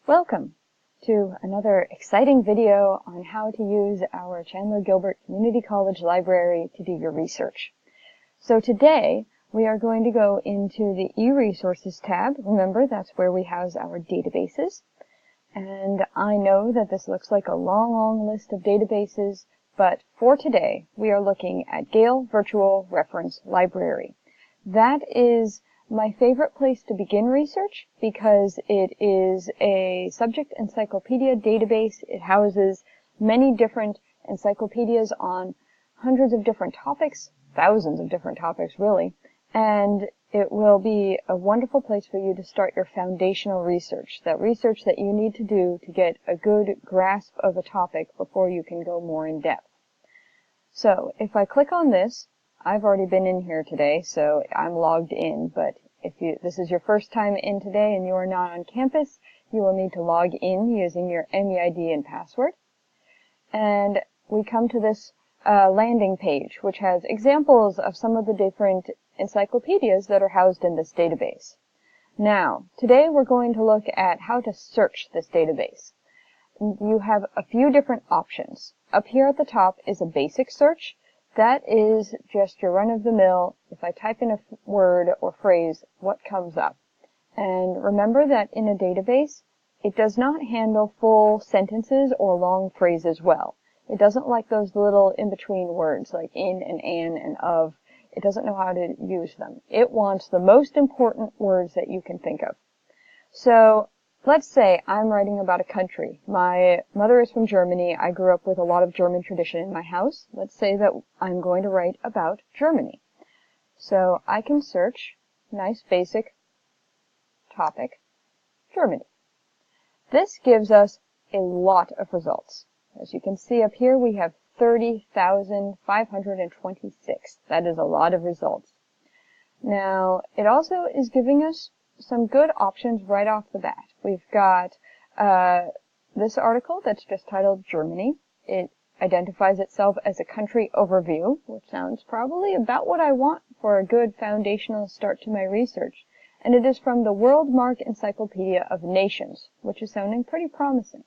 Welcome to another exciting video on how to use our Chandler Gilbert Community College Library to do your research. So today we are going to go into the e-resources tab. Remember, that's where we house our databases. And I know that this looks like a long list of databases, but for today we are looking at Gale Virtual Reference Library. That is my favorite place to begin research because it is a subject encyclopedia database. It houses many different encyclopedias on hundreds of different topics, thousands of different topics really, and it will be a wonderful place for you to start your foundational research, that research that you need to do to get a good grasp of a topic before you can go more in depth. So if I click on this, I've already been in here today, so I'm logged in, but if this is your first time in today and you are not on campus, you will need to log in using your MEID and password. And we come to this landing page, which has examples of some of the different encyclopedias that are housed in this database. Now, today we're going to look at how to search this database. You have a few different options. Up here at the top is a basic search. That is just your run-of-the-mill, if I type in a word or phrase, what comes up. And remember that in a database, it does not handle full sentences or long phrases well. It doesn't like those little in-between words like in and an and of. It doesn't know how to use them. It wants the most important words that you can think of. So let's say I'm writing about a country. My mother is from Germany. I grew up with a lot of German tradition in my house. Let's say that I'm going to write about Germany. So I can search, nice basic topic, Germany. This gives us a lot of results. As you can see up here, we have 30,526. That is a lot of results. Now, it also is giving us some good options right off the bat. We've got this article that's just titled Germany. It identifies itself as a country overview, which sounds probably about what I want for a good foundational start to my research. And it is from the Worldmark Encyclopedia of Nations, which is sounding pretty promising.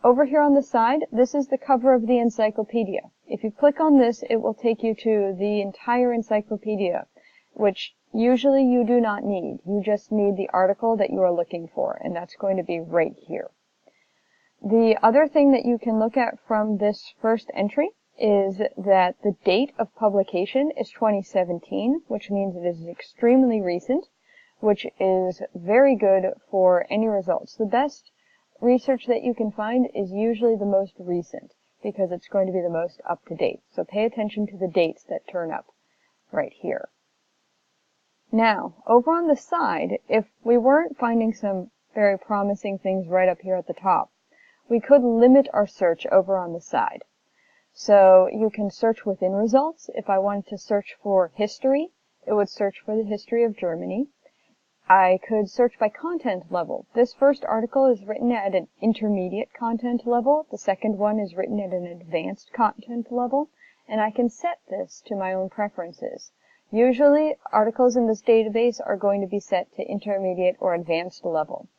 Over here on the side, this is the cover of the encyclopedia. If you click on this, it will take you to the entire encyclopedia, which usually you do not need. You just need the article that you are looking for, and that's going to be right here. The other thing that you can look at from this first entry is that the date of publication is 2017, which means it is extremely recent, which is very good for any results. The best research that you can find is usually the most recent, because it's going to be the most up-to-date. So pay attention to the dates that turn up right here. Now, over on the side, if we weren't finding some very promising things right up here at the top, we could limit our search over on the side. So you can search within results. If I wanted to search for history, it would search for the history of Germany. I could search by content level. This first article is written at an intermediate content level. The second one is written at an advanced content level. And I can set this to my own preferences. Usually, articles in this database are going to be set to intermediate or advanced level.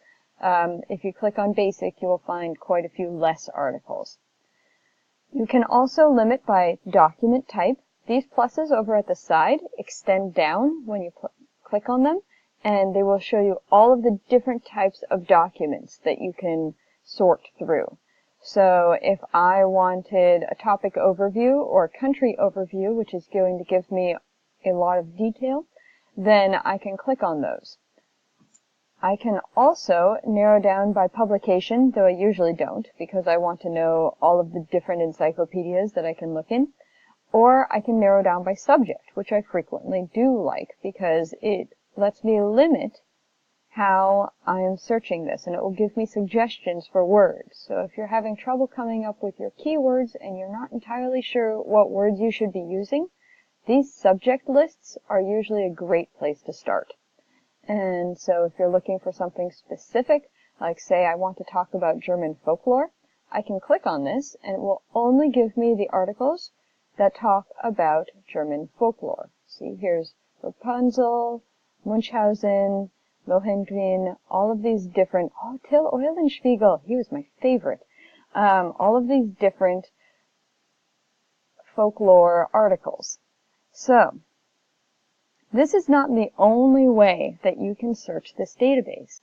If you click on basic, you will find quite a few less articles. You can also limit by document type. These pluses over at the side extend down when you click on them, and they will show you all of the different types of documents that you can sort through. So if I wanted a topic overview or a country overview, which is going to give me a lot of detail, then I can click on those. I can also narrow down by publication, though I usually don't, because I want to know all of the different encyclopedias that I can look in. Or I can narrow down by subject, which I frequently do like, because it lets me limit how I am searching this, and it will give me suggestions for words. So if you're having trouble coming up with your keywords and you're not entirely sure what words you should be using, these subject lists are usually a great place to start. And so if you're looking for something specific, like say I want to talk about German folklore, I can click on this and it will only give me the articles that talk about German folklore. See, here's Rapunzel, Munchausen, Lohengrin, all of these different, oh, Till Eulenspiegel, he was my favorite. All of these different folklore articles. So, this is not the only way that you can search this database.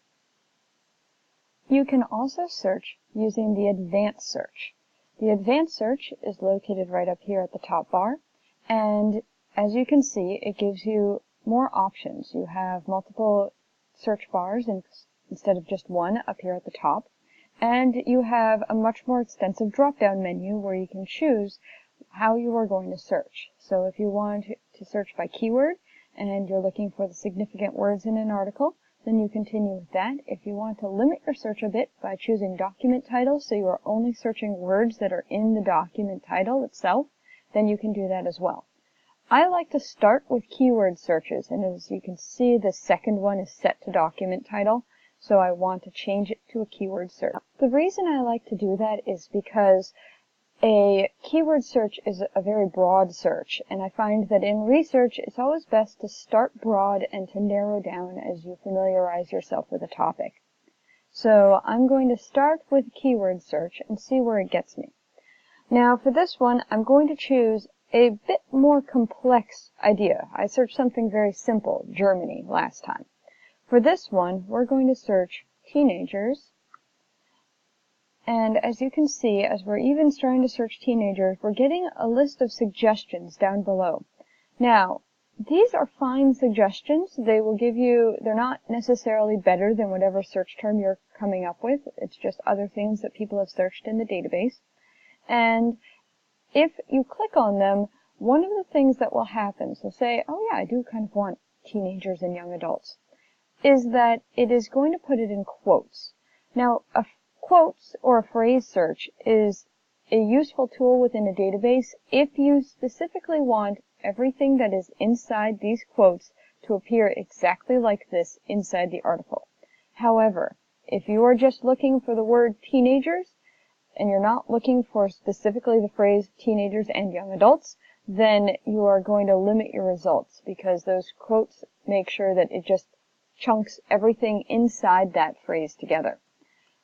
You can also search using the advanced search. The advanced search is located right up here at the top bar, and as you can see, it gives you more options. You have multiple search bars instead of just one up here at the top, and you have a much more extensive drop-down menu where you can choose how you are going to search. So if you want to search by keyword and you're looking for the significant words in an article, then you continue with that. If you want to limit your search a bit by choosing document title, so you are only searching words that are in the document title itself, then you can do that as well. I like to start with keyword searches, and as you can see, the second one is set to document title, so I want to change it to a keyword search. The reason I like to do that is because a keyword search is a very broad search, and I find that in research it's always best to start broad and to narrow down as you familiarize yourself with a topic. So I'm going to start with keyword search and see where it gets me. Now for this one, I'm going to choose a bit more complex idea. I searched something very simple, Germany, last time. For this one, we're going to search teenagers. And as you can see, as we're even starting to search teenagers, we're getting a list of suggestions down below. Now, these are fine suggestions. They will give you, they're not necessarily better than whatever search term you're coming up with. It's just other things that people have searched in the database. And if you click on them, one of the things that will happen, so say, oh yeah, I do kind of want teenagers and young adults, is that it is going to put it in quotes. Now, a quotes or a phrase search is a useful tool within a database if you specifically want everything that is inside these quotes to appear exactly like this inside the article. However, if you are just looking for the word teenagers and you're not looking for specifically the phrase teenagers and young adults, then you are going to limit your results because those quotes make sure that it just chunks everything inside that phrase together.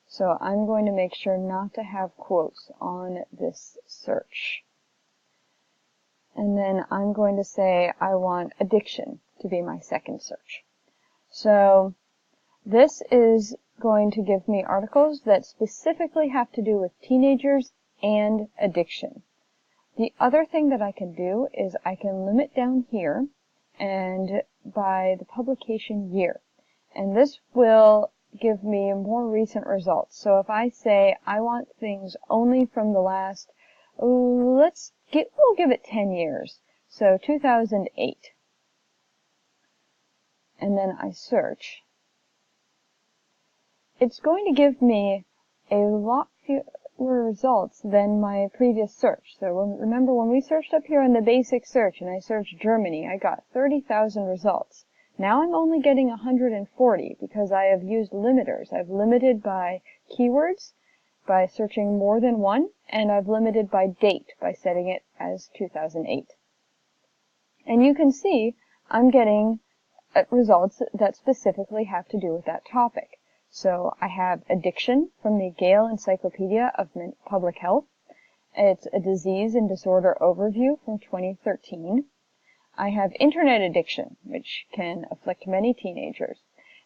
So I'm going to make sure not to have quotes on this search. And then I'm going to say I want addiction to be my second search. So this is going to give me articles that specifically have to do with teenagers and addiction. The other thing that I can do is I can limit down here and by the publication year. And this will give me more recent results. So if I say I want things only from the last, we'll give it 10 years. So 2008. And then I search. It's going to give me a lot fewer results than my previous search. So remember when we searched up here on the basic search and I searched Germany, I got 30,000 results. Now I'm only getting 140 because I have used limiters. I've limited by keywords by searching more than one, and I've limited by date by setting it as 2008. And you can see I'm getting results that specifically have to do with that topic. So I have addiction from the Gale Encyclopedia of Public Health. It's a disease and disorder overview from 2013. I have internet addiction, which can afflict many teenagers.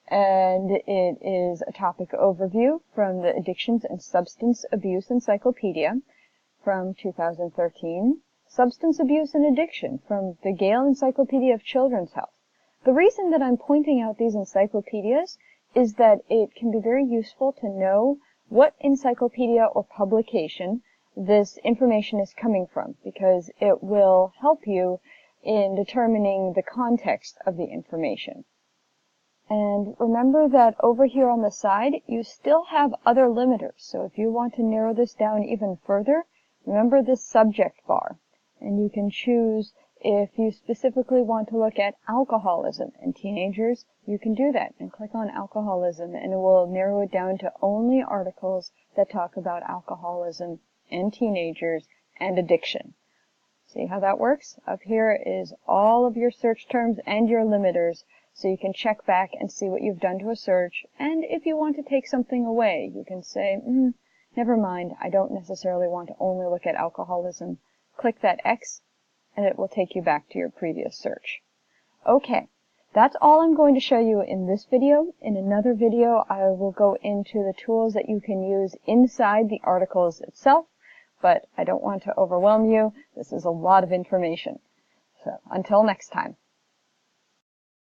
And it is a topic overview from the Addictions and Substance Abuse Encyclopedia from 2013. Substance Abuse and Addiction from the Gale Encyclopedia of Children's Health. The reason that I'm pointing out these encyclopedias is that it can be very useful to know what encyclopedia or publication this information is coming from, because it will help you in determining the context of the information. And remember that over here on the side, you still have other limiters. So if you want to narrow this down even further, remember this subject bar. And you can choose if you specifically want to look at alcoholism and teenagers, you can do that and click on alcoholism and it will narrow it down to only articles that talk about alcoholism and teenagers and addiction. See how that works? Up here is all of your search terms and your limiters So you can check back and see what you've done to a search, and if you want to take something away, you can say, never mind, I don't necessarily want to only look at alcoholism. Click that X, and it will take you back to your previous search. Okay, that's all I'm going to show you in this video. In another video, I will go into the tools that you can use inside the articles itself, but I don't want to overwhelm you. This is a lot of information. So until next time.